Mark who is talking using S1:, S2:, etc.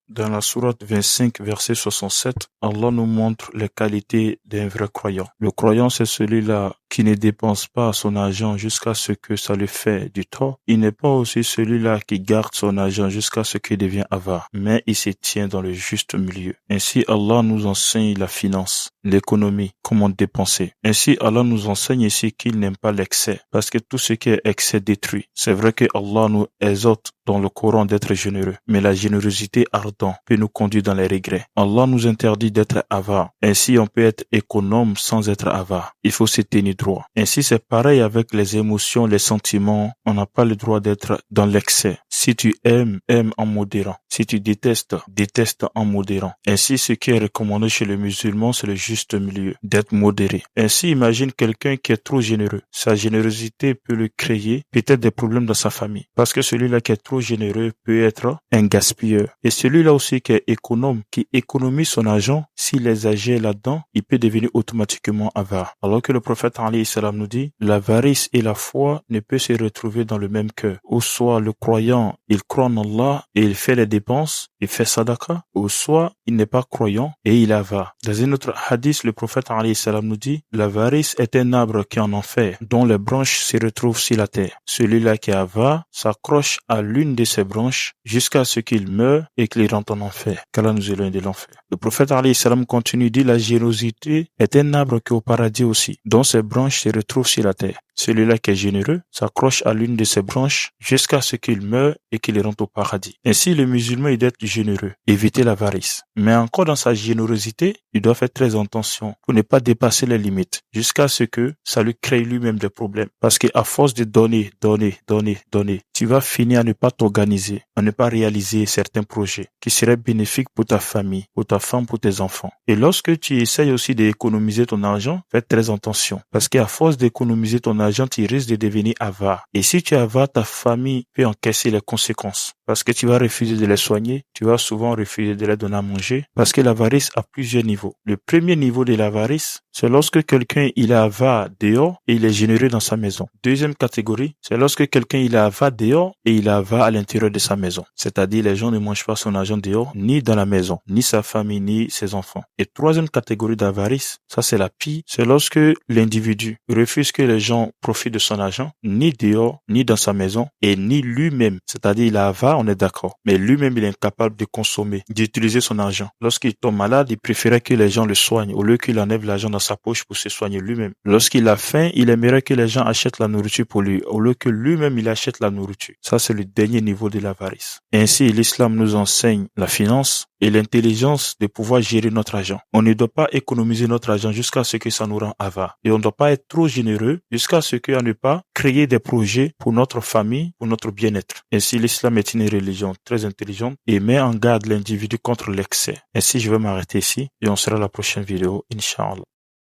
S1: Dans la sourate 25, verset 67, Allah nous montre les qualités d'un vrai croyant. Le croyant, c'est celui-là qui ne dépense pas son argent jusqu'à ce que ça lui fait du tort. Il n'est pas aussi celui-là qui garde son argent jusqu'à ce qu'il devienne avare, mais il se tient dans le juste milieu. Ainsi, Allah nous enseigne la finance, l'économie, comment dépenser. Ainsi, Allah nous enseigne ici qu'il n'aime pas l'excès, parce que tout ce qui est excès détruit. C'est vrai que Allah nous exhorte dans le Coran d'être généreux, mais la générosité ardente peut nous conduire dans les regrets. Allah nous interdit d'être avare. Ainsi, on peut être économe sans être avare. Il faut se tenir droit. Ainsi, c'est pareil avec les émotions, les sentiments. On n'a pas le droit d'être dans l'excès. Si tu aimes, aime en modérant. Si tu détestes, déteste en modérant. Ainsi, ce qui est recommandé chez les musulmans, c'est le juste milieu, d'être modéré. Ainsi, imagine quelqu'un qui est trop généreux. Sa générosité peut lui créer peut-être des problèmes dans sa famille. Parce que celui-là qui est trop généreux peut être un gaspilleur. Et celui-là aussi qui est économe, qui économise son argent, s'il est âgé là-dedans, il peut devenir automatiquement avare. Alors que le prophète alayhi salam nous dit, l'avarice et la foi ne peuvent se retrouver dans le même cœur. Ou soit le croyant, il croit en Allah et il fait les dépenses, il fait sadaqa, ou soit il n'est pas croyant et il est avare. Dans un autre hadith, le prophète alayhi salam nous dit, l'avarice est un arbre qui est en enfer, dont les branches se retrouvent sur la terre. Celui-là qui est avare s'accroche à l'une de ses branches jusqu'à ce qu'il meure et qu'il rentre en enfer. Qu'Allah nous éloigne de l'enfer. Le prophète alayhi salam continue, dit, la générosité est un arbre qui est au paradis aussi, dont ses branches se retrouvent sur la terre. Celui-là qui est généreux s'accroche à l'une de ses branches jusqu'à ce qu'il meure et qu'il rentre au paradis. Ainsi, le musulman, il doit être généreux, éviter l'avarice. Mais encore dans sa générosité, il doit faire très attention pour ne pas dépasser les limites jusqu'à ce que ça lui crée lui-même des problèmes. Parce qu'à force de donner, tu vas finir à ne pas t'organiser, à ne pas réaliser certains projets qui seraient bénéfiques pour ta famille, pour ta femme, pour tes enfants. Et lorsque tu essayes aussi d'économiser ton argent, fais très attention. Parce qu'à force d'économiser ton argent, tu risques de devenir avare. Et si tu es avare, ta famille peut encaisser les conséquences. Parce que tu vas refuser de les soigner, tu vas souvent refuser de les donner à manger. Parce que l'avarice a plusieurs niveaux. Le premier niveau de l'avarice, c'est lorsque quelqu'un il est avare dehors et il est généreux dans sa maison. Deuxième catégorie, c'est lorsque quelqu'un il est avare dehors et il est avare à l'intérieur de sa maison. C'est-à-dire les gens ne mangent pas son argent dehors, ni dans la maison, ni sa famille, ni ses enfants. Et troisième catégorie d'avarice, ça c'est la pire, c'est lorsque l'individu refuse que les gens profitent de son argent, ni dehors, ni dans sa maison, et ni lui-même. C'est-à-dire il est avare, on est d'accord, mais lui-même il est incapable de consommer, d'utiliser son argent. Lorsqu'il tombe malade, il préférait que les gens le soignent au lieu qu'il enlève l'argent dans sa poche pour se soigner lui-même. Lorsqu'il a faim, il aimerait que les gens achètent la nourriture pour lui au lieu que lui-même il achète la nourriture. Ça c'est le dernier niveau de l'avarice. Ainsi, l'islam nous enseigne la finance et l'intelligence de pouvoir gérer notre argent. On ne doit pas économiser notre argent jusqu'à ce que ça nous rend avare. Et on ne doit pas être trop généreux jusqu'à ce qu'on ne pas créer des projets pour notre famille, pour notre bien-être. Ainsi, l'islam est une religion très intelligente et met en garde l'individu contre l'excès. Ainsi, je vais m'arrêter ici et on sera à la prochaine vidéo, Inch'Allah.